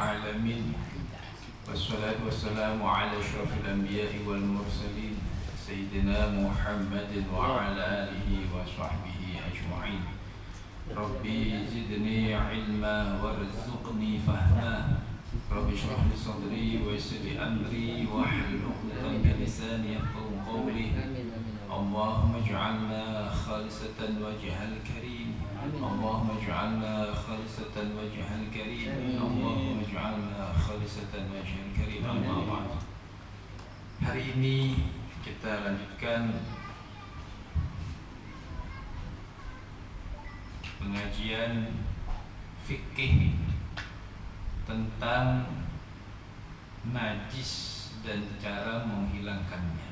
العالمين والصلاة والسلام على أشرف الأنبياء والمرسلين سيدنا محمد وعلى آله وصحبه أجمعين. ربي زدني علما وارزقني فهما رب اشرح لي صدري ويسر لي أمري واحلل عقدة من لساني يفقهوا قولي. اللهم اجعلنا خالصة وجه الكريم، اللهم اجعلنا خالصة وجه الكريم، اللهم اجعلنا خالصة وجه الكريم. أما بعد. Hari ini kita lanjutkan pengajian fikih tentang najis dan cara menghilangkannya.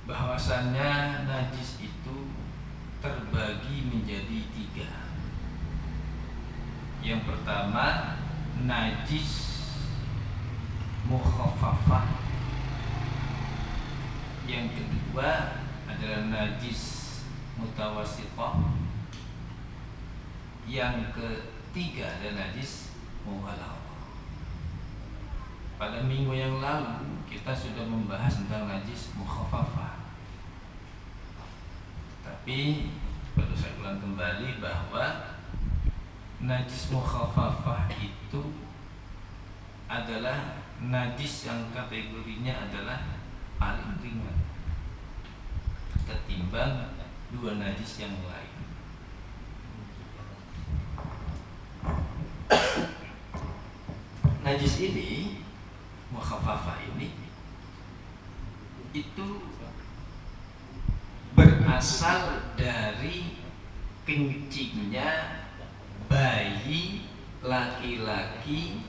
Bahwasannya najis itu terbagi menjadi 3. Yang pertama najis mukhaffafah, yang kedua adalah najis mutawassithah, yang ketiga adalah najis mughallathah. Pada minggu yang lalu kita sudah membahas tentang najis mukhaffafah. Tapi perlu saya ulang kembali bahwa najis mukhaffafah itu adalah najis yang kategorinya adalah paling ringan ketimbang 2 najis yang lain. Najis ini, mukhaffafah ini, itu berasal dari kencingnya bayi laki-laki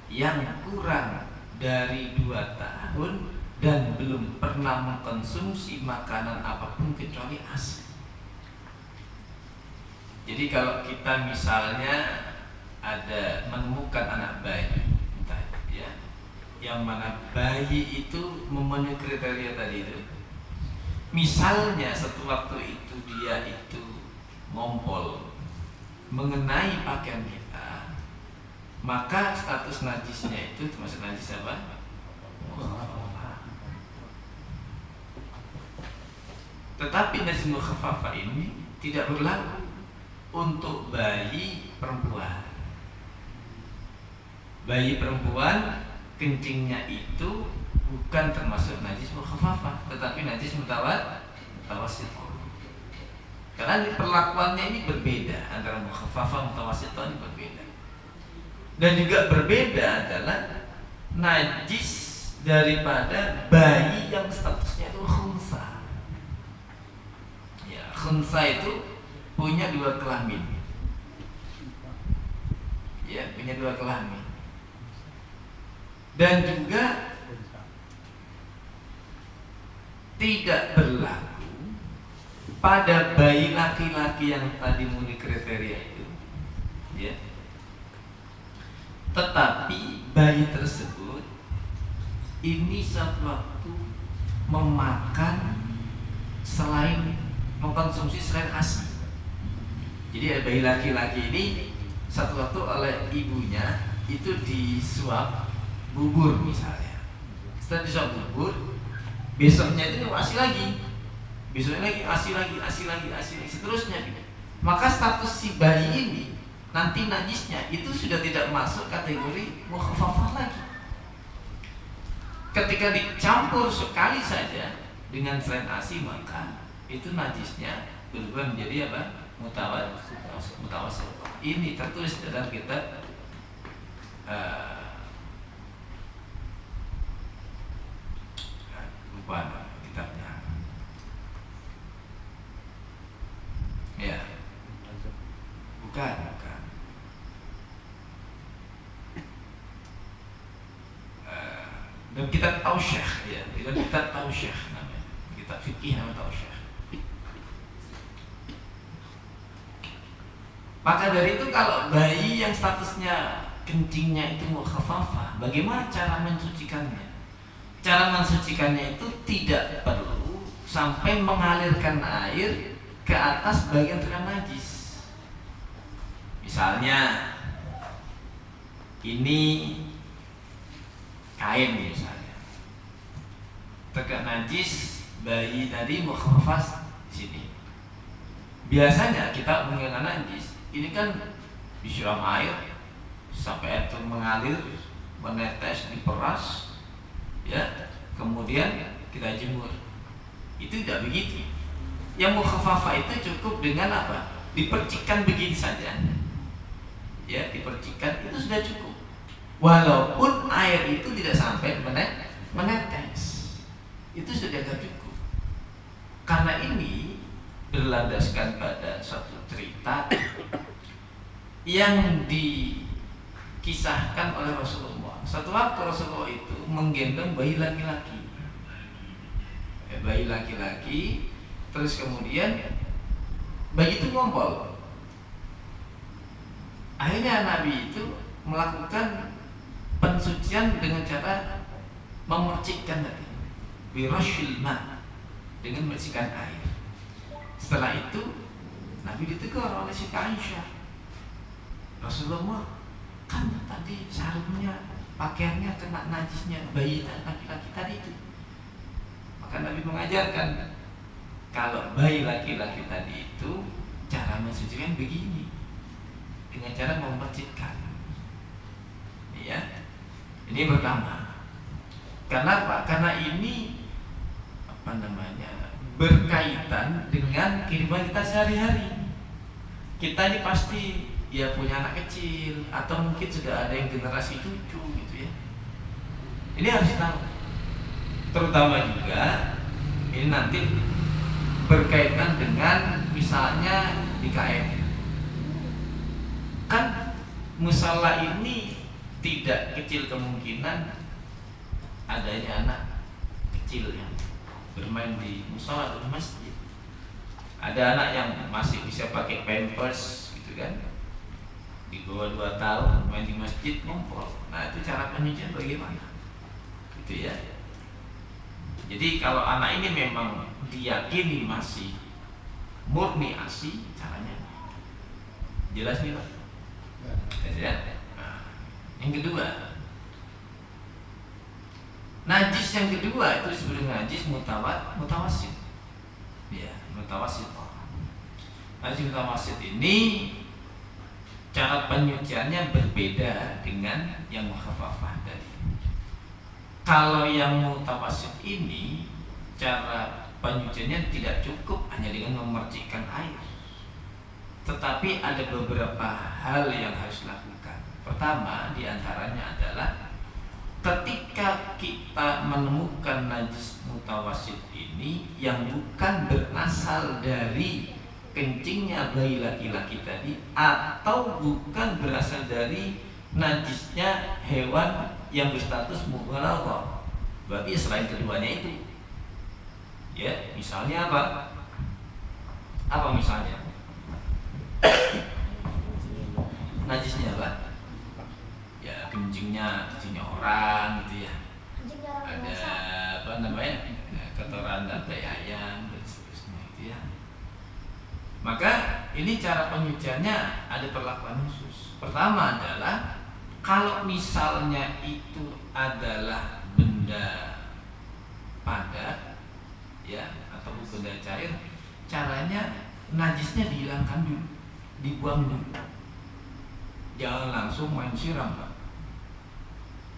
yang kurang dari 2 tahun dan belum pernah mengkonsumsi makanan apapun kecuali ASI. Jadi kalau kita misalnya ada menemukan anak bayi, ya, yang mana bayi itu memenuhi kriteria tadi itu, misalnya satu waktu itu dia itu ngompol mengenai pakaian kita, maka status najisnya itu termasuk najis apa? Tetapi najis mukhaffafah ini tidak berlaku untuk bayi perempuan. Bayi perempuan kencingnya itu bukan termasuk najis mukhaffafah, tetapi najis mutawassithah. Karena perlakuannya ini berbeda antara mukhaffafah mutawassithah, ini berbeda. Dan juga berbeda adalah najis daripada bayi yang statusnya itu khunsa. Ya, khunsa itu punya 2 kelamin. Ya, punya 2 kelamin. Dan juga tidak berlaku pada bayi laki-laki yang tadi memenuhi kriteria itu, ya. Tetapi bayi tersebut ini suatu waktu memakan selain mengkonsumsi selain ASI. Jadi bayi laki-laki ini satu waktu oleh ibunya itu disuap bubur misalnya. Setelah disuap bubur, besoknya itu ASI lagi, besoknya lagi ASI lagi, seterusnya. Maka status si bayi ini nanti najisnya itu sudah tidak masuk kategori mukhaffafah lagi. Ketika dicampur sekali saja dengan selain ASI, maka itu najisnya berubah menjadi apa? Mutawassithah. Ini tertulis dalam kitab lupa kitabnya. Ya. Bukan. Dan kitab Tausyakh, ya, kitab Tausyakh namanya. Kitab fikih namanya Tausyakh. Maka dari itu kalau bayi yang statusnya kencingnya itu mukhaffafah, bagaimana cara mensucikannya? Cara mensucikannya itu tidak perlu sampai mengalirkan air ke atas bagian terkena najis. Misalnya ini kain misalnya, tegak najis, bayi tadi mukhafaf di sini. Biasanya kita mengenal najis, ini kan disiram air sampai itu mengalir, menetes, diperas, ya, kemudian kita jemur. Itu tidak begitu. Yang mukhafafah itu cukup dengan apa? Dipercikkan begini saja, ya, dipercikkan itu sudah cukup. Walaupun air itu tidak sampai menetes, itu sudah cukup. Karena ini berlandaskan pada suatu cerita yang dikisahkan oleh Rasulullah. Satu waktu Rasulullah itu menggendong bayi laki-laki, terus kemudian bayi itu ngompol. Akhirnya Nabi itu melakukan pensucian dengan cara memercikkan tadi, birashil ma, dengan memercikkan air. Setelah itu Nabi ditegur oleh Siti Aisyah, Rasulullah, kan tadi sarungnya, pakaiannya kena najisnya bayi laki-laki tadi itu. Maka Nabi mengajarkan, kalau bayi laki-laki tadi itu cara mensucikan begini, dengan cara memercikkan. Ya, ini pertama. Kenapa? Karena ini berkaitan dengan kehidupan kita sehari-hari. Kita ini pasti ya punya anak kecil, atau mungkin sudah ada yang generasi cucu gitu ya. Ini harus tahu. Terutama juga ini nanti berkaitan dengan misalnya di KM. Kan musala ini tidak kecil kemungkinan adanya anak kecil yang bermain di musala atau masjid. Ada anak yang masih bisa pakai pampers gitu kan, di bawah 2 tahun main di masjid ngumpul. Nah, itu cara penyucian bagaimana? Gitu ya. Jadi kalau anak ini memang diyakini masih murni ASI, caranya jelas nih Pak. Ya. Nah, yang kedua, najis yang kedua itu disebut najis mutawasit. Ya, mutawasit. Najis mutawasit ini cara penyuciannya berbeda dengan yang mukhafafah tadi. Kalau yang mutawasit ini cara penyuciannya tidak cukup hanya dengan memercikkan air, tetapi ada beberapa hal yang harus dilakukan. Pertama diantaranya adalah ketika kita menemukan najis mutawasit ini yang bukan berasal dari kencingnya bayi laki-laki tadi, atau bukan berasal dari najisnya hewan yang berstatus mughalladhah, berarti selain keduanya itu. Ya, misalnya apa? Apa misalnya? Najisnya apa? Ya, kencingnya orang gitu ya. Ada apa namanya? Kotoran dan tai ayam dan seterusnya gitu ya. Maka ini cara penyuciannya ada perlakuan khusus. Pertama adalah kalau misalnya itu adalah benda padat ya, atau benda cair, caranya najisnya dihilangkan dulu, dibuang dulu. Jangan langsung main siram Pak.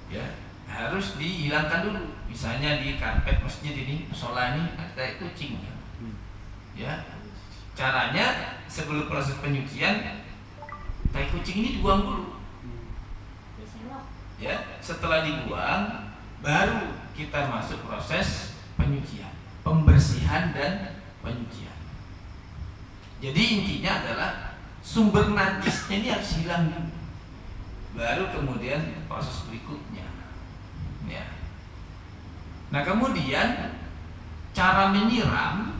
Ya, harus dihilangkan dulu. Misalnya di karpet masjid ini, musola ini ada tai kucing ya. Ya. Caranya sebelum proses penyucian, tai kucing ini dibuang dulu. Ya, setelah dibuang baru kita masuk proses penyucian, pembersihan dan penyucian. Jadi intinya adalah sumber najisnya ini harus hilang dulu, baru kemudian proses berikutnya. Ya. Nah, kemudian cara menyiram,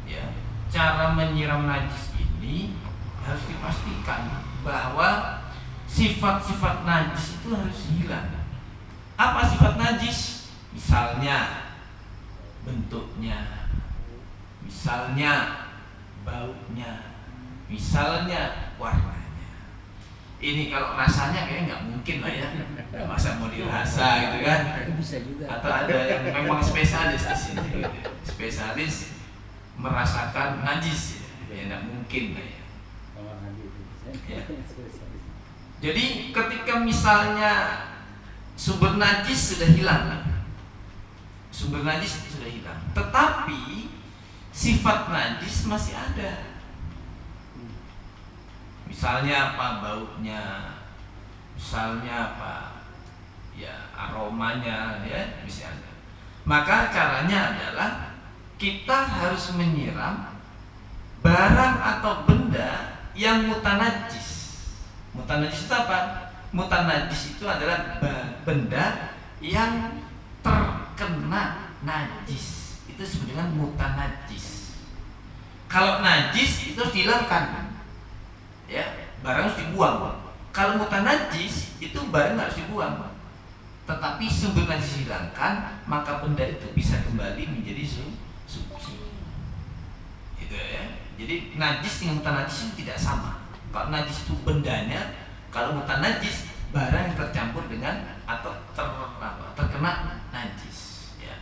ya, cara menyiram najis ini harus dipastikan bahwa sifat-sifat najis itu harus hilang. Apa sifat najis? Misalnya bentuknya, misalnya baunya, misalnya warnanya. Ini kalau rasanya kayaknya nggak mungkin lah ya, masa mau dirasa gitu kan? Bisa juga. Atau ada yang memang spesialis di sini, gitu. Spesialis merasakan najis, ya nggak mungkin lah ya. Ya. Jadi ketika misalnya sumber najis sudah hilang, sumber najis sudah hilang, tetapi sifat najis masih ada. Misalnya apa baunya, misalnya apa ya aromanya ya misalnya. Maka caranya adalah kita harus menyiram barang atau benda yang mutanajis. Mutanajis itu apa? Mutanajis itu adalah benda yang terkena najis. Itu disebut dengan mutanajis. Kalau najis itu harus dihilangkan. Ya, barang harus dibuang. Kalau mutanajis itu barang harus dibuang. Tetapi sumber najis hilangkan, maka benda itu bisa kembali menjadi suci. Gitu ya. Jadi najis dengan mutanajis itu tidak sama. Kalau najis itu bendanya, kalau mutanajis barang yang tercampur dengan atau terkena najis. Ya.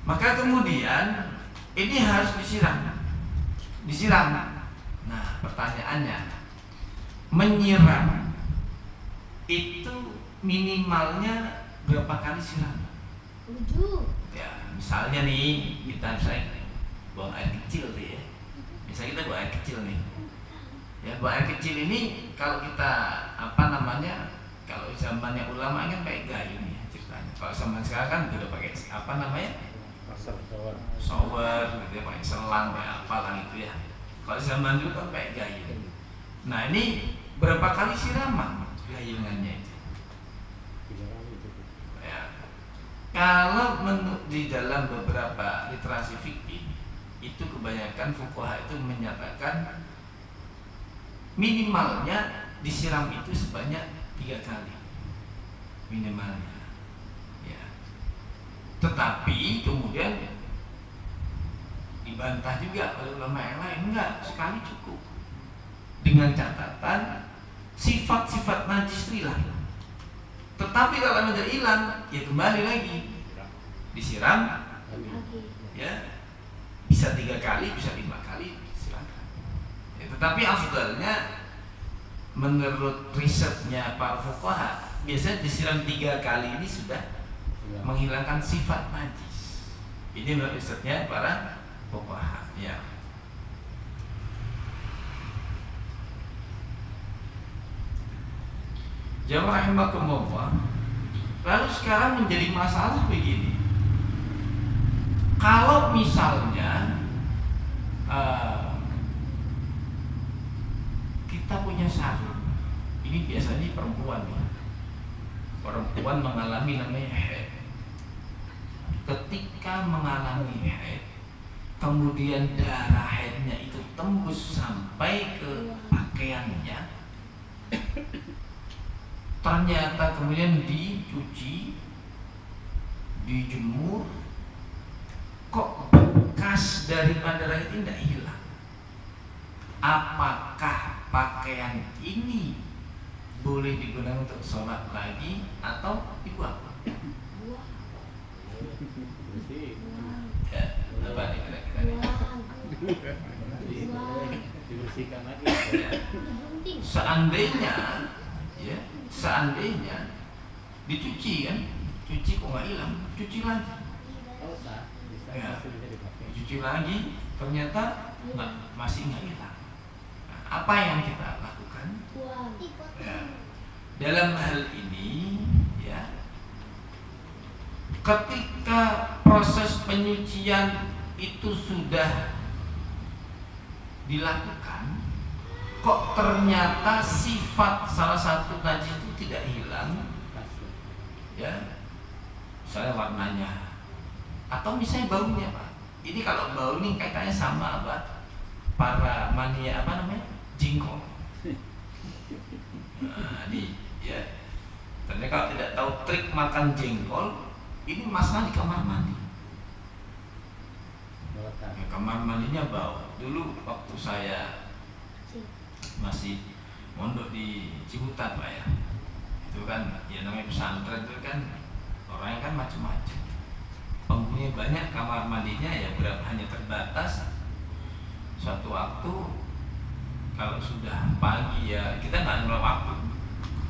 Maka kemudian ini harus disiram. Nah, pertanyaannya, menyiram itu minimalnya berapa kali siram? 7. Ya, misalnya nih kita buang air kecil tuh ya. Misalnya kita buang air kecil nih. Ya, buang air kecil ini kalau kita kalau zamannya ulama kan kayak gayung ya ceritanya. Kalau zaman sekarang kan udah pakai shower, gitu ya, pakai selang, kayak apalah gitu ya. Kalau zaman dulu kan kayak gayung. Nah ini berapa kali siraman gayungannya itu? Ya. Kalau di dalam beberapa literasi fikih itu kebanyakan fuqaha itu menyatakan minimalnya disiram itu sebanyak 3 kali minimalnya. Ya. Tetapi kemudian dibantah juga oleh ulama yang lain, enggak, sekali cukup. Dengan catatan sifat-sifat najis itu hilang. Tetapi kalau sudah hilang, ya kembali lagi disiram, ya bisa 3 kali, bisa 5 kali, silakan. Ya, tetapi afdalnya menurut risetnya para fuqaha, biasanya disiram 3 kali ini sudah menghilangkan sifat najis. Ini menurut risetnya para fuqaha. Ya. Jamaah rahimakumullah. Lalu sekarang menjadi masalah begini. Kalau misalnya kita punya sarung, ini biasanya perempuan ya. Perempuan mengalami namanya haid. Ketika mengalami haid, kemudian darah haidnya itu tembus sampai ke pakaiannya, ternyata kemudian dicuci, dijemur, kok bekas daripada darah itu tidak hilang. Apakah pakaian ini boleh digunakan untuk sholat lagi atau dibuang? Ya, apa nih kira-kira nih? Dibersihkan lagi. Ya. Seandainya dicuci kan, cuci kok nggak hilang, cuci lagi. Ya, dicuci lagi, ternyata masih nggak hilang. Nah, apa yang kita lakukan? Ya, dalam hal ini, ya, ketika proses penyucian itu sudah dilakukan, kok ternyata sifat salah satu najis itu tidak hilang, ya, misalnya warnanya atau misalnya baunya, Pak. Ini kalau bau ini kaitannya sama apa? Para mania apa namanya? Jengkol. Nah, ini ya. Ternyata kalau tidak tahu trik makan jengkol, ini masalah di kamar mandi. Ya, kamar mandinya bau. Dulu waktu saya masih mondok di Ciputat Pak ya. Itu kan ya namanya pesantren itu kan orangnya kan macam-macam. Penghuninya banyak, kamar mandinya ya berapa hanya terbatas. Suatu waktu kalau sudah pagi ya kita nggak nolak waktu.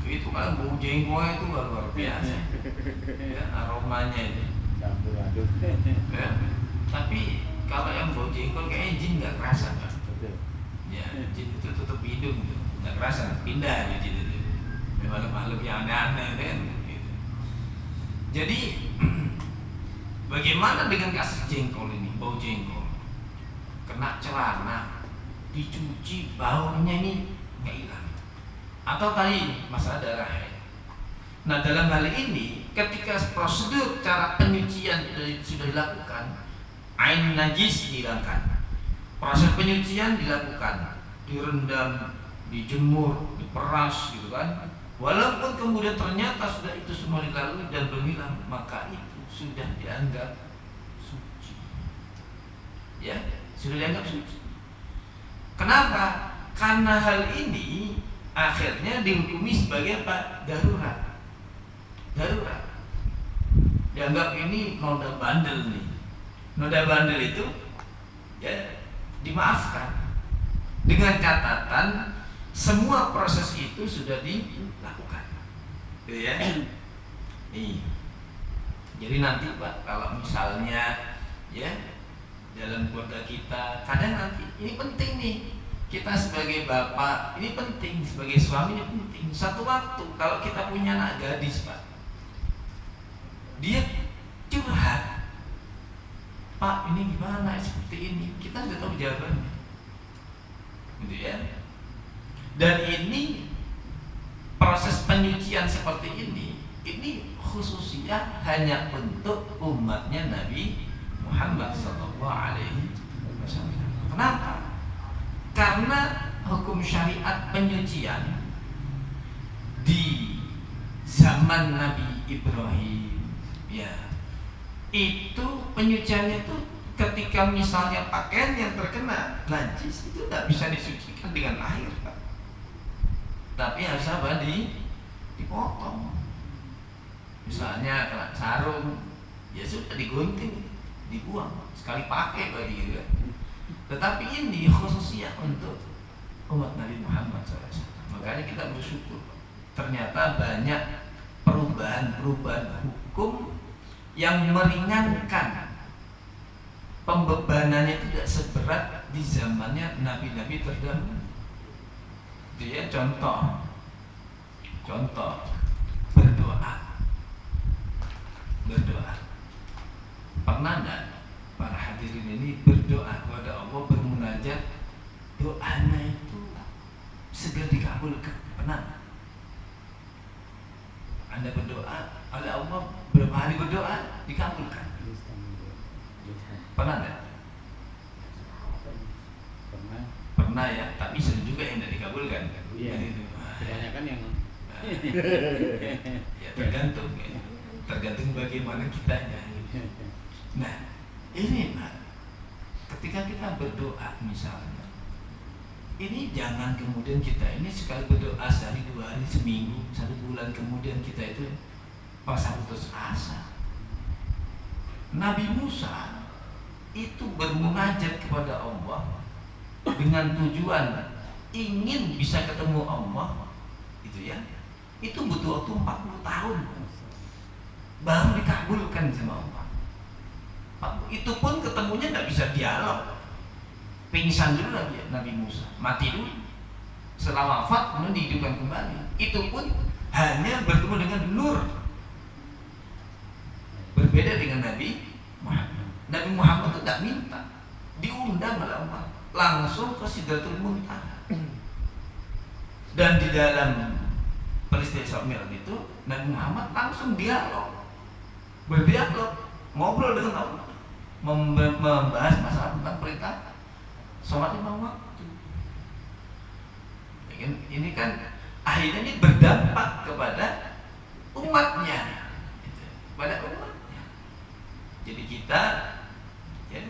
Itu kan bau jengkolnya itu luar biasa. Ya, aromanya itu. Campur aduk. Ya. Tapi kalau yang bau jengkol kayaknya jin nggak kerasa kan? Betul. Ya, jin itu tutup hidung tuh, nggak kerasa, pindah aja jin itu. Makhluk-makhluk yang aneh-aneh kan. Gitu. Jadi bagaimana dengan kasus jengkol ini, bau jengkol? Kena celana, dicuci, baunya ini nggak hilang. Atau tadi masalah darah haid. Nah dalam hal ini, ketika prosedur cara penyucian sudah dilakukan, ain najis dihilangkan. Proses penyucian dilakukan, direndam, dijemur, diperas gitu kan. Walaupun kemudian ternyata sudah itu semua dilalui dan belum hilang, maka itu sudah dianggap suci. Ya, sudah dianggap suci. Kenapa? Karena hal ini akhirnya dihukumi sebagai apa? Darurat. Darurat. Dianggap ini noda bandel nih. Noda bandel itu ya dimaafkan dengan catatan semua proses itu sudah dilakukan. Gitu ya. Nih. Jadi nanti Pak kalau misalnya ya dalam keluarga kita kadang nanti ini penting nih, kita sebagai bapak ini penting, sebagai suami ini penting. Satu waktu kalau kita punya anak gadis Pak, dia curhat, Pak ini gimana seperti ini, kita sudah tahu jawabannya, gitu ya. Dan ini proses penyucian seperti ini khususnya hanya untuk umatnya Nabi Muhammad SAW. Kenapa? Karena hukum syariat penyucian di zaman Nabi Ibrahim, ya itu penyuciannya itu ketika misalnya pakaian yang terkena najis itu tidak bisa disucikan dengan air, Pak. Tapi harus apa? Dipotong. Misalnya kena sarung, ya sudah digunting, dibuang, sekali pakai bagi gitu kan. Tetapi ini khususnya untuk umat Nabi Muhammad SAW. Makanya kita bersyukur ternyata banyak perubahan-perubahan hukum yang meringankan pembebanannya tidak seberat di zamannya nabi-nabi terdahulu. Dia contoh berdoa. Pernah enggak para hadirin ini berdoa kepada Allah, bermunajat, doanya itu segera dikabulkan? Pernah? Anda berdoa oleh Allah berapa hari berdoa dikabulkan? Pernah enggak? Pernah ya, tapi sering juga yang tidak dikabulkan. Iya. Kebanyakan yang ya tergantung ya. Tergantung bagaimana kitanya. Nah, ini Pak, ketika kita berdoa misalnya, ini jangan kemudian kita ini sekali berdoa sehari, 2 hari, seminggu, 1 bulan kemudian kita itu merasa putus asa. Nabi Musa itu bermunajat kepada Allah dengan tujuan ingin bisa ketemu Allah, itu ya, itu butuh waktu 40 tahun baru dikabulkan sama Allah. Itu pun ketemunya tidak bisa dialog, pingsan dulu lagi Nabi Musa, mati dulu, setelah wafat kemudian dihidupkan kembali. Itu pun hanya bertemu dengan nur. Berbeda dengan Nabi Muhammad. Nabi Muhammad itu tidak minta, diundang oleh Allah langsung ke Sidratul Muntaha. Dan di dalam peristiwa Isra Mi'raj itu Nabi Muhammad langsung dialog, berdialog, ngobrol dengan Allah, membahas masalah tentang perintah sholat 5 waktu. Ini kan akhirnya ini berdampak kepada umatnya, kepada umatnya. Jadi kita ya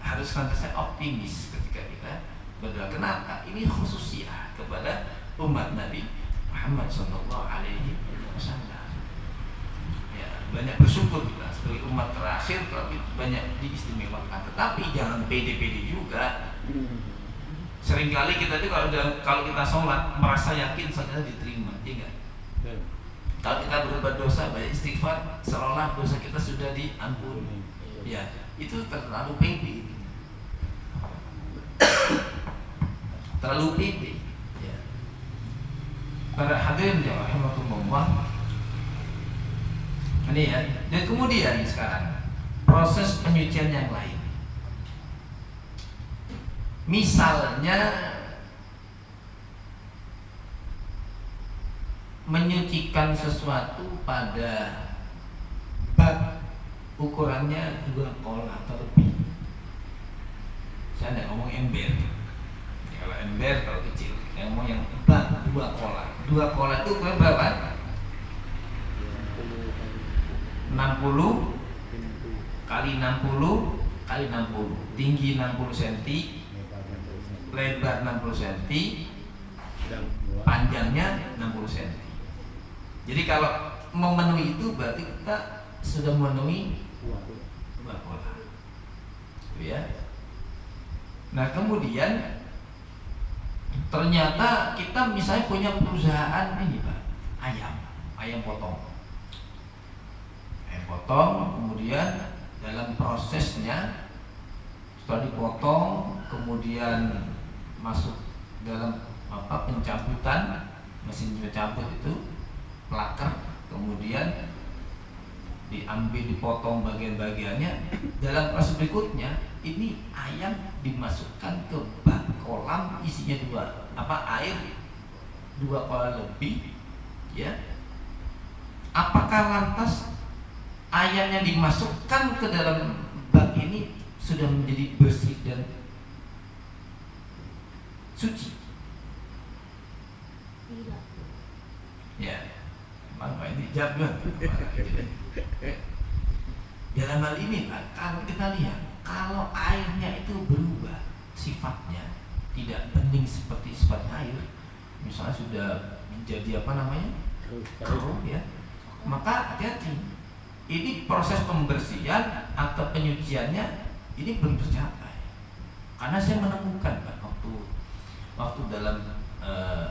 harus senantiasa optimis ketika kita berdoa. Kenapa? Ini khususnya kepada umat Nabi Muhammad Sallallahu Alaihi Wasallam. Ya, banyak bersyukur kita sebagai umat terakhir, tapi banyak diistimewakan. Tetapi jangan pede-pede juga. Seringkali kita tuh kalau kita sholat merasa yakin saja diterima, ya enggak? Kalau kita berbuat dosa banyak istighfar, seolah dosa kita sudah diampuni. Ya, itu terlalu pede. Terlalu pede. Ya. Para hadirin yang rahimakumullah. Ini ya. Dan kemudian sekarang proses penyucian yang lain. Misalnya menyucikan sesuatu pada bak ukurannya 2 kol atau lebih. Saya tidak ngomong ember. Ya, kalau ember kalau kecil, saya ngomong yang bak 2 kola. 2 kola itu ukuran berapa? 60 kali 60 kali 60. Tinggi 60 cm, lebar 60 cm, panjangnya 60 cm. Jadi kalau memenuhi itu berarti kita sudah memenuhi 2 kola. Ya. Nah, kemudian ternyata kita misalnya punya perusahaan ini, Pak, ayam potong. Ayam potong, kemudian dalam prosesnya setelah dipotong, kemudian masuk dalam pencabutan, mesin pencabut itu pelakar, kemudian diambil, dipotong bagian-bagiannya. Dalam proses berikutnya ini ayam dimasukkan ke bak kolam isinya air 2 kolam lebih, ya. Apakah lantas ayam yang dimasukkan ke dalam bak ini sudah menjadi bersih dan suci? Tidak. Ya, Pak ini jawab. Dalam hal ini, Pak, kalau kita lihat, kalau airnya itu berubah sifatnya, tidak bening seperti sifat air, misalnya sudah menjadi keruh, ya, maka hati-hati. Ini proses pembersihan atau penyuciannya ini belum tercapai. Karena saya menemukan, Pak, waktu dalam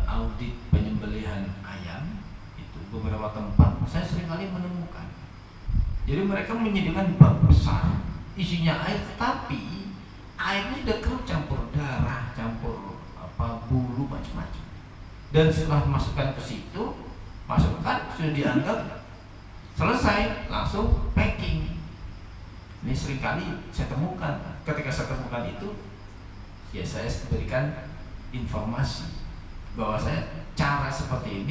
audit penyembelihan ayam itu beberapa tempat, saya seringkali menemukan. Jadi mereka menyediakan bak besar, isinya air, tapi airnya sudah keruh, campur darah, campur bulu, macam-macam. Dan setelah masukkan ke situ, sudah dianggap selesai, langsung packing. Ini seringkali saya temukan. Ketika saya temukan itu, ya saya berikan informasi bahwa saya cara seperti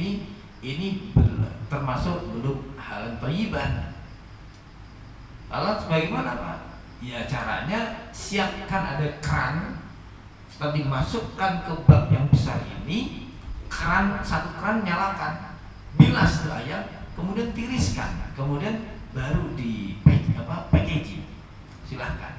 ini termasuk belum halal thayyiban. Lalu bagaimana, Pak? Ya caranya siapkan ada keran, setelah dimasukkan ke bak yang besar ini, satu keran nyalakan, bilas tuh ayam, kemudian tiriskan, kemudian baru di packaging. Silahkan.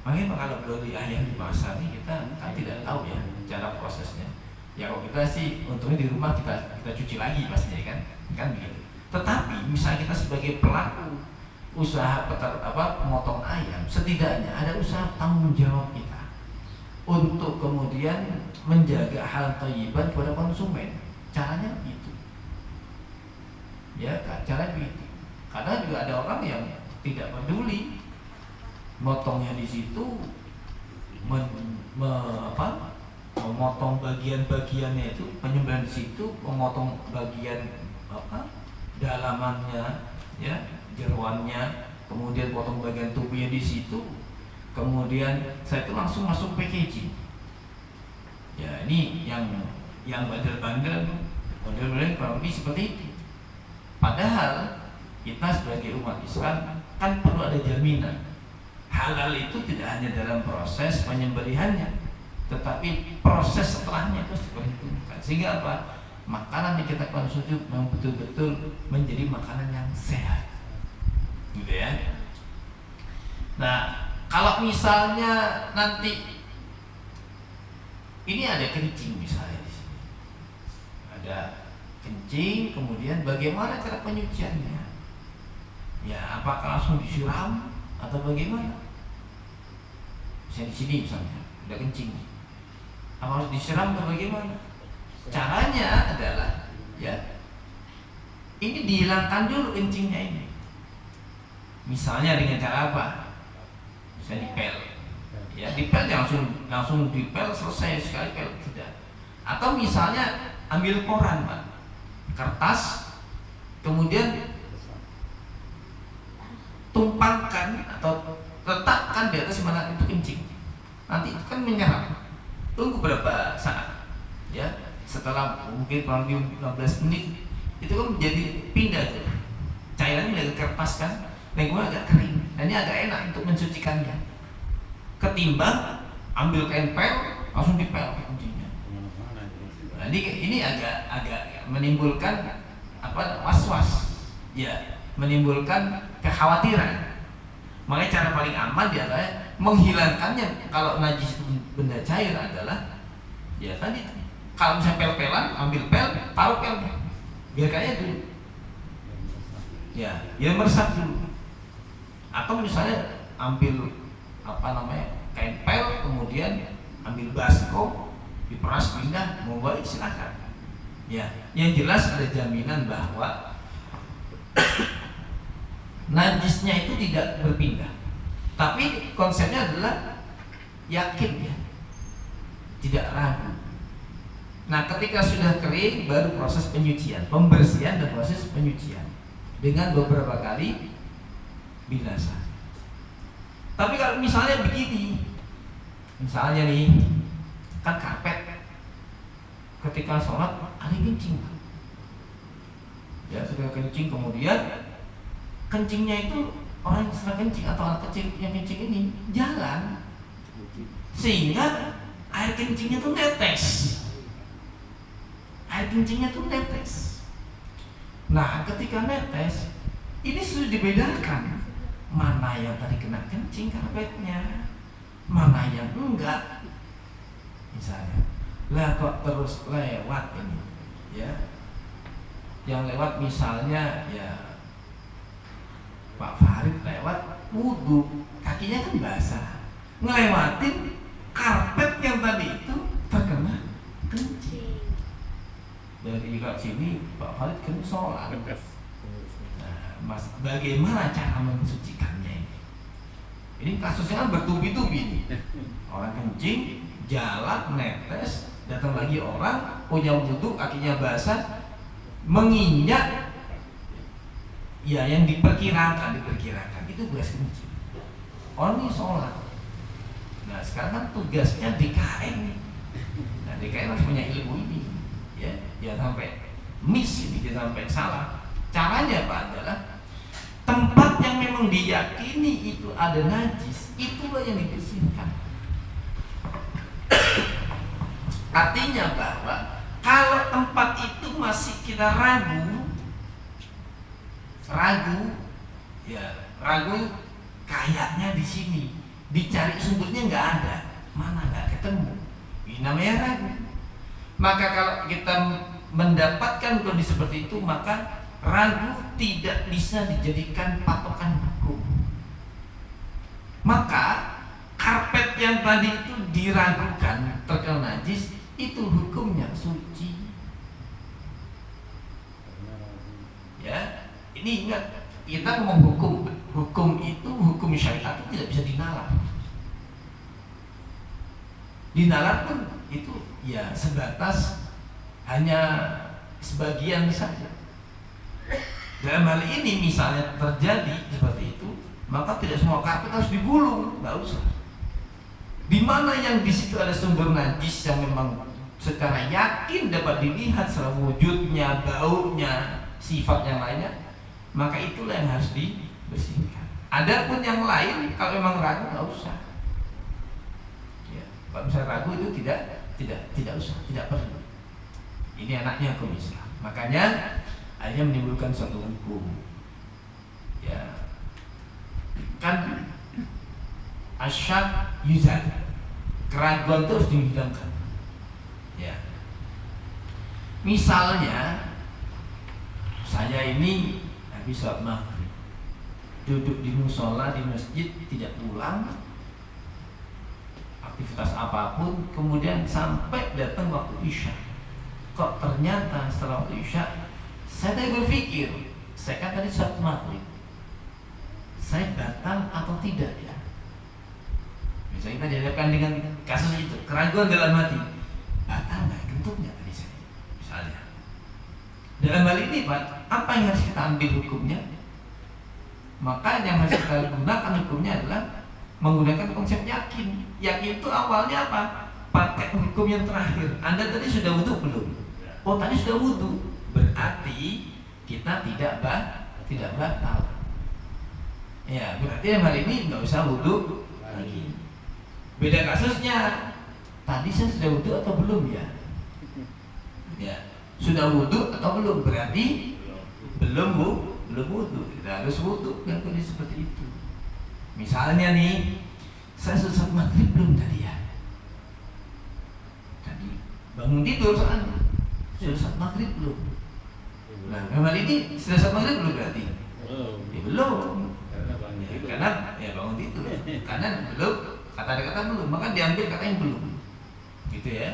Makanya kalau beli ayam di pasar ini kita kan tidak tahu ya cara prosesnya. Ya kalau kita sih untungnya di rumah kita cuci lagi pastinya kan begitu. Tetapi misalnya kita sebagai pelaku usaha memotong ayam, setidaknya ada usaha tanggung jawab kita untuk kemudian menjaga hal thayyiban kepada konsumen. Caranya begitu. Ya, cara begitu. Karena juga ada orang yang tidak peduli, motongnya di situ, memotong bagian-bagiannya itu, penyembelihan di situ, memotong bagian dalamannya, ya, jeroannya, kemudian potong bagian tubuhnya di situ, kemudian saya itu langsung masuk packaging. Ya, ini yang bandel-bandel, model-model kurang lebih seperti itu. Padahal kita sebagai umat Islam kan perlu ada jaminan. Halal itu tidak hanya dalam proses penyembelihannya, tetapi proses setelahnya itu diperhitungkan. Sehingga apa? Makanan yang kita konsumsi memang betul-betul menjadi makanan yang sehat, gitu ya. Nah, kalau misalnya nanti ini ada kencing misalnya di sini, Ada kencing, kemudian bagaimana cara penyuciannya? Ya, apakah langsung disiram atau bagaimana? Misalnya di sini misalnya ada kencing, apa harus disiram atau bagaimana? Caranya adalah ya ini dihilangkan dulu kencingnya ini. Misalnya dengan cara apa? Misalnya dipel. Ya, dipel langsung dipel selesai sekali pel tidak. Atau misalnya ambil koran, Pak. Kertas, kemudian tumpangkan atau letakkan di atas mana itu kencing. Nanti itu kan menyerap. Tunggu berapa saat? Ya, setelah mungkin kurang lebih 15 menit itu kan menjadi pindah tuh. Cairannya dari kertas kan, lingkungan agak kering. Dan ini agak enak untuk mensucikannya. Ketimbang ambil kain pel langsung dipel kencingnya. Nah, ini agak menimbulkan apa was-was. Ya, menimbulkan kekhawatiran. Makanya cara paling aman adalah menghilangkannya. Kalau najis itu benda cair adalah ya tadi kalau misalnya pel-pelan, ambil pel, taruh pelnya, biar kayak dulu. Ya meresap dulu. Atau misalnya ambil kain pel, kemudian ambil baskom, diperas pindah, mau balik silakan. Ya, yang jelas ada jaminan bahwa najisnya itu tidak berpindah. Tapi konsepnya adalah yakin ya, tidak ragu. Nah, ketika sudah kering baru proses penyucian, pembersihan dan proses penyucian dengan beberapa kali bilasan. Tapi kalau misalnya begini, misalnya nih kan karpet, ketika sholat ada kencing, ya sudah kencing, kemudian kencingnya itu orang yang sedang kencing atau anak kecil yang kencing ini jalan, sehingga air kencingnya tuh netes. Air kencingnya tuh netes. Nah, ketika netes, ini sudah dibedakan mana yang tadi kena kencing karpetnya, mana yang enggak. Misalnya, lah kok terus lewat ini, ya? Yang lewat misalnya ya Pak Farid lewat wudhu, kakinya kan basah, ngelewatin karpet yang tadi itu terkena kencing. Dari kat sini Pak Farid kan sholat. Nah, Mas, bagaimana cara mensucikannya ini? Ini kasusnya kan bertubi-tubi nih. Orang kencing, jalan, netes, datang lagi orang punya wudhu, kakinya basah, menginjak ya yang diperkirakan itu bekas kencing. Orang ini sholat. Nah, sekarang kan tugasnya DKM nih. Nah, DKM harus punya ilmu ini. Ya sampai miss ini, dia sampai salah. Caranya apa adalah tempat yang memang diyakini itu ada najis, itulah yang dibersihkan. Artinya bahwa kalau tempat itu masih kita ragu, kayaknya di sini, dicari sumbernya nggak ada, mana nggak ketemu, ini namanya ragu. Maka kalau kita mendapatkan kondisi seperti itu, maka ragu tidak bisa dijadikan patokan hukum. Maka karpet yang tadi itu diragukan terkena najis, itu hukumnya suci. Ya, ini ingat, kita ngomong hukum itu, hukum syariat itu tidak bisa dinalar. Dinalar pun itu ya sebatas hanya sebagian saja. Dalam hal ini misalnya terjadi seperti itu, maka tidak semua karpet harus digulung, nggak usah. Di mana yang di situ ada sumber najis yang memang secara yakin dapat dilihat secara wujudnya, baunya, sifat yang lainnya, maka itulah yang harus dibersihkan. Adapun yang lain kalau memang ragu nggak usah. Ya, kalau misalnya ragu itu tidak usah, tidak perlu. Ini anaknya hukum Islam. Makanya akhirnya menimbulkan suatu hukum. Ya, kan asyak yuzal, keraguan itu harus dihilangkan. Ya. Misalnya saya ini habis sholat maghrib, duduk di musola di masjid, tidak pulang, aktivitas apapun, kemudian sampai datang waktu isya. Kok ternyata setelah waktu isya saya tadi berpikir, saya kan tadi sholat maghrib, saya batal atau tidak ya? Misalnya kita dihadapkan dengan kasus itu, keraguan dalam hati, batal nggak, kentut nggak tadi saya, misalnya. Dalam hal ini Pak, apa yang harus kita ambil hukumnya? Maka yang harus kita gunakan hukumnya adalah menggunakan konsep yakin. Yakin itu awalnya apa? Pakai hukum yang terakhir. Anda tadi sudah wudu belum? Oh tadi sudah wudu, berarti kita tidak batal. Ya berarti yang hari ini nggak usah wudu lagi. Beda kasusnya, tadi saya sudah wudu atau belum ya? Ya sudah wudu atau belum? Berarti belum wudu. Kita harus wudu kan kondisi seperti itu. Misalnya nih, saya sholat maghrib belum tadi ya? Tadi bangun tidur soalnya sudah sholat maghrib belum? Nah, kembali ini sudah sholat maghrib belum berarti? Ya, belum. Karena ya bangun tidur. Karena belum, kata belum, maka diambil kata yang belum. Gitu ya.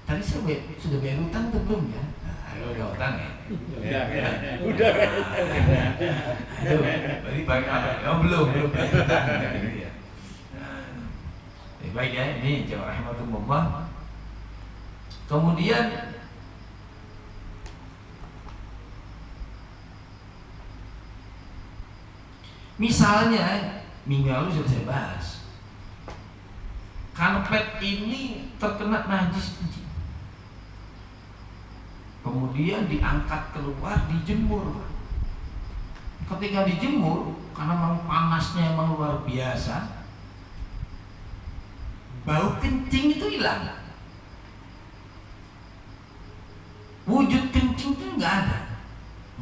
Tadi saya sudah bayar utang atau belum ya? Udah utang ya? Udah. Berarti pakai apa? Oh belum bayar utang. Ya. Baik ya, ini jawab rahmatullah. Kemudian misalnya minggu lalu sudah saya bahas, karpet ini terkena najis, kemudian diangkat keluar, dijemur. Ketika dijemur, karena memang panasnya memang luar biasa, bau kencing itu hilang. Wujud kencing itu nggak ada,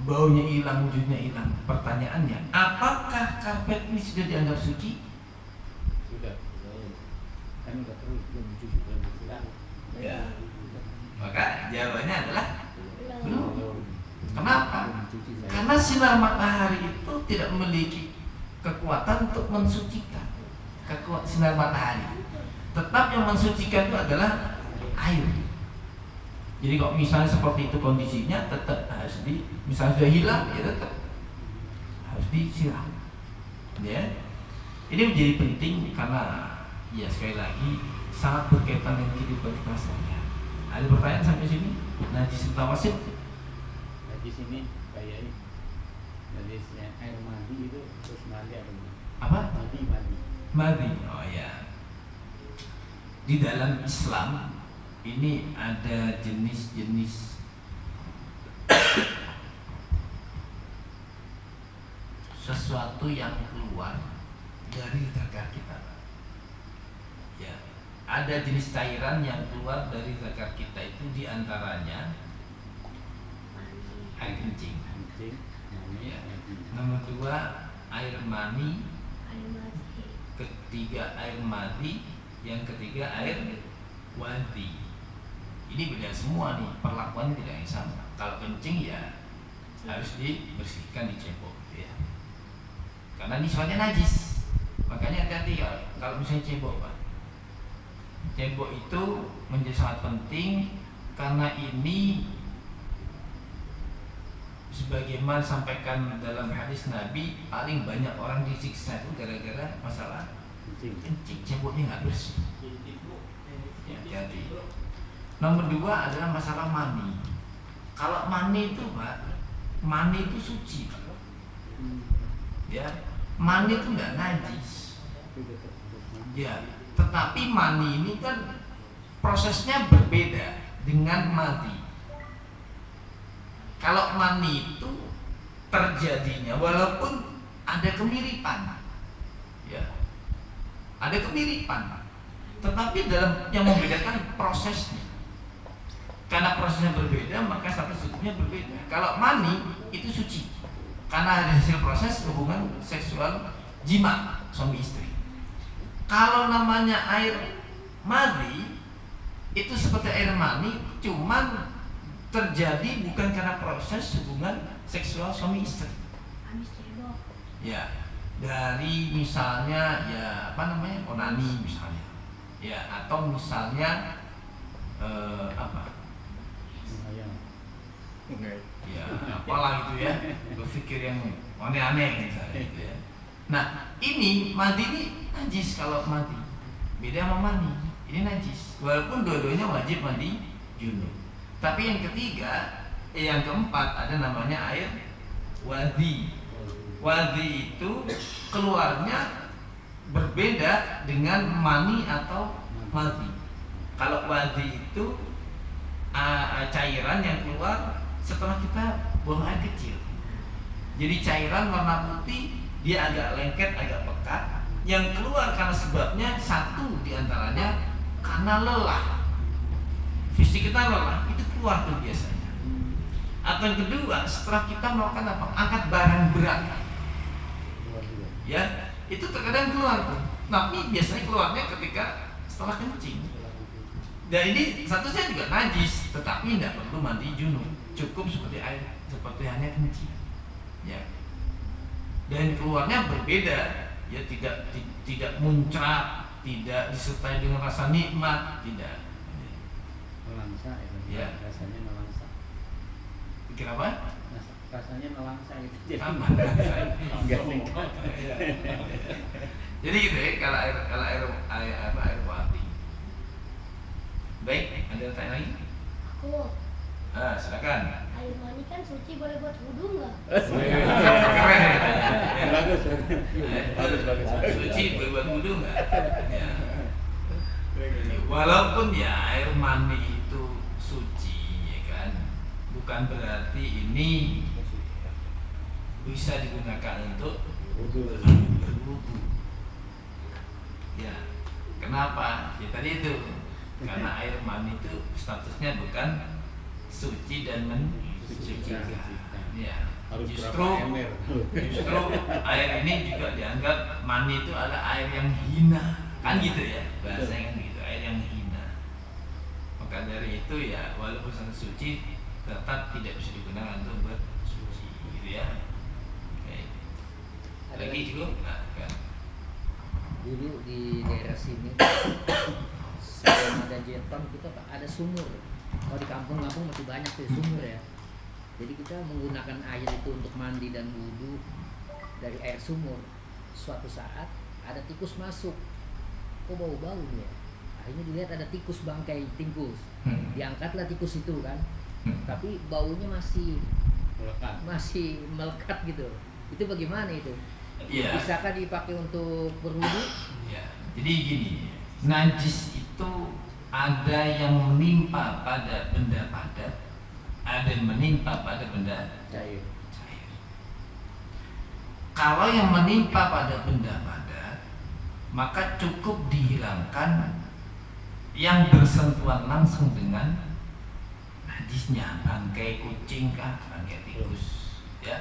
baunya hilang, wujudnya hilang. Pertanyaannya, apakah karpet ini sudah dianggap suci? Sudah. Kan udah terus belum cuci Ya. Maka jawabannya adalah belum. Kenapa? Karena sinar matahari itu tidak memiliki kekuatan untuk mensucikan. Sinar matahari, tetap yang mensucikan itu adalah air. Jadi kalau misalnya seperti itu kondisinya, tetap harus misalnya sudah hilang, ya tetap harus disiram. Ya, ini menjadi penting karena ya sekali lagi sangat berkaitan dengan kehidupan kita sehari-hari. Ada pertanyaan sampai sini? Najis mutawasid? Najis ini kayak najisnya air mandi itu terus mandi Apa? Mandi. Oh ya. Di dalam Islam ini ada jenis-jenis sesuatu yang keluar dari zakar kita. Ya, ada jenis cairan yang keluar dari zakar kita itu diantaranya air kencing. Ya. Nomor 2 air mani. Ketiga air madi. Yang ketiga air wadi. Ini beda semua nih, perlakuannya tidak yang sama. Kalau kencing ya harus dibersihkan, dicebok gitu ya. Karena ini soalnya najis. Makanya hati-hati kalau misalnya cebok Pak. Cebok itu menjadi sangat penting karena ini sebagaimana disampaikan dalam hadis Nabi, paling banyak orang disiksa itu gara-gara masalah kencing, ceboknya nggak bersih. Ya, hati-hati. Nomor 2 adalah masalah mani. Kalau mani itu Pak, mani itu suci Pak. Ya, mani itu nggak najis. Ya, tetapi mani ini kan prosesnya berbeda dengan mati. Kalau mani itu terjadinya walaupun ada kemiripan, ya, ada kemiripan, tetapi dalam yang membedakan prosesnya. Karena prosesnya berbeda, maka status hukumnya berbeda. Kalau mani itu suci, karena ada hasil proses hubungan seksual jima suami istri. Kalau namanya air mani itu seperti air mani, cuman terjadi bukan karena proses hubungan seksual suami istri. Ya, dari misalnya ya apa namanya onani misalnya, ya atau misalnya apa? Ya apalah gitu ya, berpikir yang aneh-aneh misalnya gitu ya. Nah ini mandi ini najis kalau mati, beda sama mandi. Ini najis, walaupun dua-duanya wajib mandi junub. Tapi yang ketiga, yang keempat ada namanya air wadhi. Wadhi itu keluarnya berbeda dengan mani atau madhi. Kalau wadhi itu cairan yang keluar setelah kita buang air kecil. Jadi cairan warna putih, dia agak lengket, agak pekat. Yang keluar karena sebabnya satu diantaranya karena lelah. Fisik kita lelah, itu keluar tuh biasanya. Atau yang kedua, setelah kita melakukan apa? Angkat barang berat. Ya, itu terkadang keluar tuh. Tapi biasanya keluarnya ketika setelah kencing. Dan ini statusnya juga najis, tetapi tidak perlu mandi junub. Cukup seperti air, seperti hanya kencing. Ya. Dan keluarnya berbeda, ya tidak muncrat, tidak disertai dengan rasa nikmat, tidak. Melangsa itu. Ya. Rasanya melangsa. Pikir apa? Rasanya melangsa itu. Jadi Apa? enggak singkat. Jadi gitu ya, kalau air wadhi. Baik, ada yang tanya lagi? Aku, Silakan. air mani kan suci, boleh buat wudhu nggak? Keren. Bagus. Bagus. Suci buat wudhu nggak? Ya. Walaupun ya air mani itu suci, ya kan, bukan berarti ini bisa digunakan untuk berwudu. Ya, kenapa? Ya tadi itu, karena air mani itu statusnya bukan suci dan mensucikan. Ya, Harus justru berapa ember? air ini juga dianggap mani itu adalah air yang hina, kan gitu ya bahasanya kan gitu, air yang hina. Maka dari itu ya walaupun sangat suci tetap tidak bisa digunakan untuk bersuci, gitu ya. Oke. Lagi cukup? Nah, kan. Dulu di daerah sini sebelum ada jetpam kita ada sumur. Kalau di kampung-kampung masih banyak tuh sumur ya. Jadi kita menggunakan air itu untuk mandi dan wudhu dari air sumur. Suatu saat ada tikus masuk. Kok bau-bau nih ya? Akhirnya dilihat ada tikus, bangkai tikus. Diangkatlah tikus itu kan. Tapi baunya masih melekat gitu. Itu bagaimana itu? Iya. Bisakah dipakai untuk berwudhu? Ya, jadi gini, najis itu ada yang menimpa pada benda padat, ada yang menimpa pada benda Cair. cair. Kalau yang menimpa pada benda padat, maka cukup dihilangkan yang bersentuhan langsung dengan najisnya, bangkai kucing kah, bangkai tikus, ya,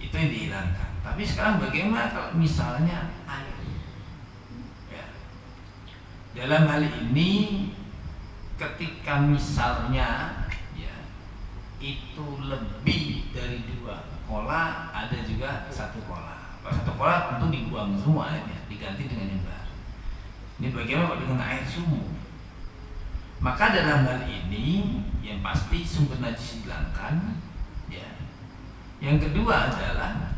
itu yang dihilangkan. Tapi sekarang bagaimana kalau misalnya air? Ya. Dalam hal ini, ketika misalnya ya itu lebih dari 2 kola, ada juga 1 kola. Kalau 1 kola tentu dibuang semua ya, diganti dengan yang baru. Ini bagaimana dengan air sumur? Maka dalam hal ini yang pasti sumber najis dihilangkan. Ya. Yang kedua adalah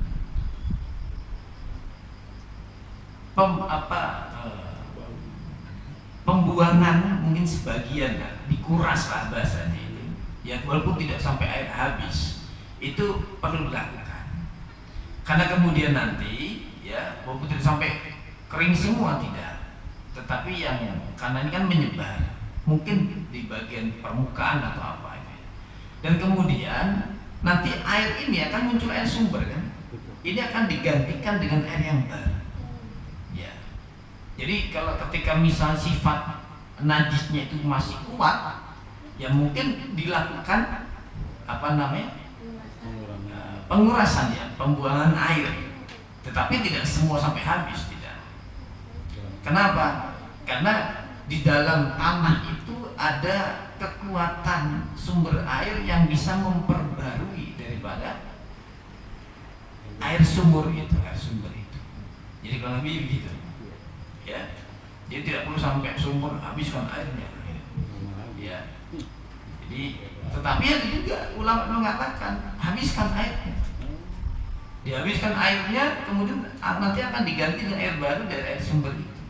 pembuangan mungkin sebagian dikuras lah bahasanya itu. Ya walaupun tidak sampai air habis, itu perlu dilakukan. Karena kemudian nanti ya walaupun tidak sampai kering semua tidak, tetapi yang karena ini kan menyebar, mungkin di bagian permukaan atau apa itu. Dan kemudian nanti air ini akan muncul air sumber kan. Ini akan digantikan dengan air yang baru. Ya. Jadi kalau ketika misal sifat najisnya itu masih kuat, ya mungkin dilakukan apa namanya? Pengurasan ya, pembuangan air. Tetapi tidak semua sampai habis, tidak. Kenapa? Karena di dalam tanah itu ada kekuatan sumber air yang bisa memperbarui daripada air sumber itu. Jadi kalau lebih begitu, ya. Jadi tidak perlu sampai sumber habiskan airnya, ya. Jadi, tetapi ada juga ulama memengatakan habiskan airnya. Dihabiskan airnya, kemudian nanti akan diganti dengan air baru dari air sumber itu.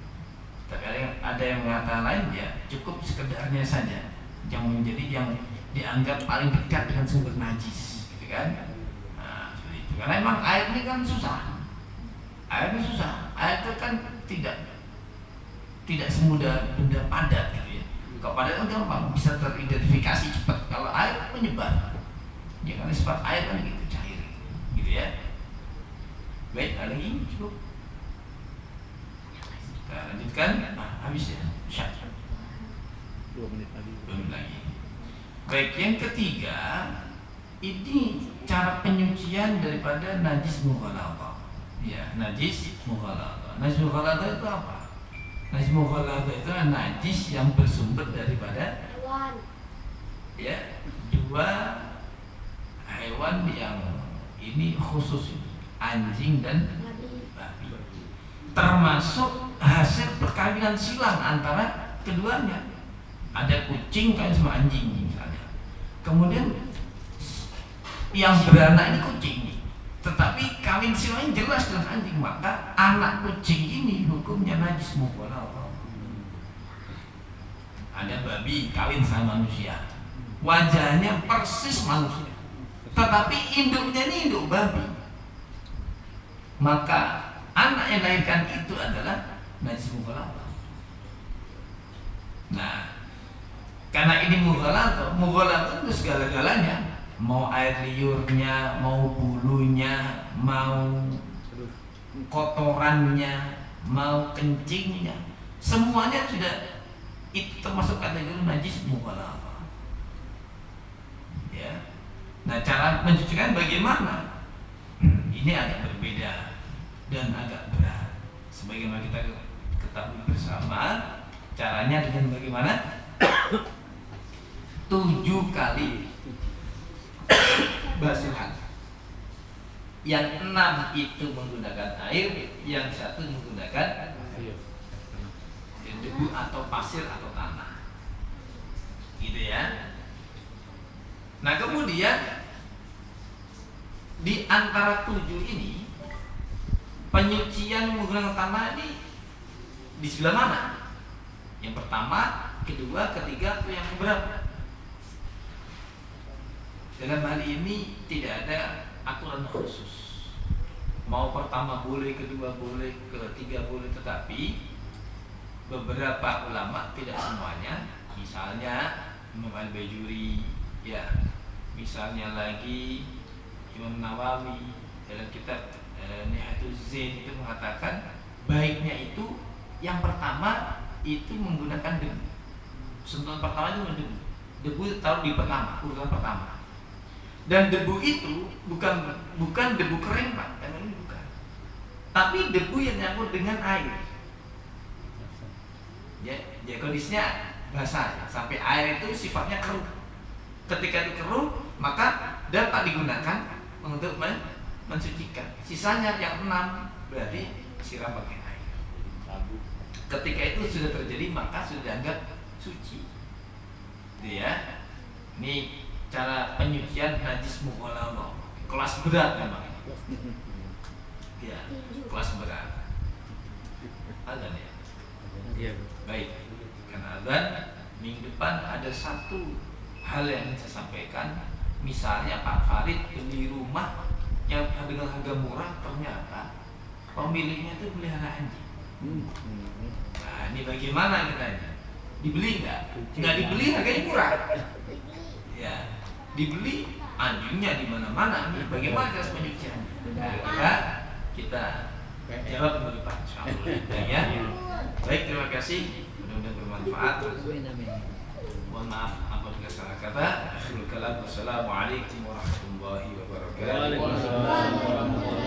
Tapi ada yang mengatakan lain, ya cukup sekedarnya saja, yang menjadi yang dianggap paling dekat dengan sumber najis, gitu kan? Nah, seperti itu. Karena memang air ini kan susah. Air itu susah. Air itu kan tidak semudah benda padat, gitu ya. Kalau padat kan gampang bisa teridentifikasi cepat. Kalau air menyebar, ya karena sifat air kan gitu, cair, gitu ya. Baik, ada lagi cukup. Kita lanjutkan. Nah, habis ya. Syak. 2 menit lagi. 2 menit lagi. Baik, yang ketiga, ini cara penyucian daripada najis mughaladzah. Ya, najis mughaladzah. Najis mughaladzah itu apa? Najis mughaladzah itu adalah najis yang bersumber daripada Hewan. ya 2 hewan yang ini khusus, anjing dan Babi. babi, termasuk hasil perkawinan silang antara keduanya. Ada kucing kain sama anjing misalnya, kemudian yang beranak ini kucing, tetapi kawin silangnya jelas dengan anjing, maka anak kucing ini hukumnya najis mughaladzah. Ada babi kawin sama manusia, wajahnya persis manusia, tetapi induknya ini induk babi, maka anak yang dilahirkan itu adalah najis mughaladzah. Nah, karena ini mughaladzah itu segala-galanya, mau air liurnya, mau bulunya, mau kotorannya, mau kencingnya, semuanya sudah itu termasuk kategori najis mughaladzah. Ya. Nah, cara mencucikan bagaimana? Ini agak berbeda dan agak berat. Sebagaimana kita ketahui bersama, caranya dengan bagaimana? 7 kali basuhan. Yang 6 itu menggunakan air, yang 1 menggunakan debu atau pasir atau tanah, gitu ya. Nah, kemudian di antara 7 ini, penyucian menggunakan tanah ini di sebelah mana? Yang pertama, kedua, ketiga, atau yang keberapa? Dalam hal ini tidak ada aturan khusus. Mau pertama boleh, kedua boleh, ketiga boleh, tetapi beberapa ulama tidak semuanya. Misalnya Imam Al-Bajuri, ya, misalnya lagi Imam Nawawi dalam kitab Nihatul Zain itu mengatakan baiknya itu yang pertama itu menggunakan debu. Sentuhan pertama itu debu. Debu taruh di pertama, urutan pertama. Dan debu itu bukan debu kering, Pak. Ini bukan. Tapi debu yang nyangkut dengan air. Ya, kondisinya basah ya, sampai air itu sifatnya keruh. Ketika itu keruh, maka dapat digunakan untuk mensucikan. Sisanya yang 6 berarti siram pakai air. Ketika itu sudah terjadi, maka sudah dianggap suci. Gitu ya. Ini cara penyucian najis mughaladzah. Kelas berat memang. Ya, kelas berat. Azan ya. Iya. Baik, karena azan minggu depan ada satu hal yang saya sampaikan. Misalnya Pak Farid beli rumah yang dengan harga murah, ternyata pemiliknya itu pelihara anjing. Nah, ini bagaimana katanya? Dibeli nggak? Nggak dibeli, harganya murah. Ya, dibeli, anjingnya di mana-mana. Nih, bagaimana cara penyuciannya? Nah, kita jawab dulu Pak. Ya. Baik, terima kasih. Mudah-mudahan bermanfaat. Mohon maaf apabila salah kata. Akhirul kalam. Wassalamualaikum warahmatullahi wabarakatuh. Waalaikumsalam warahmatullahi wabarakatuh.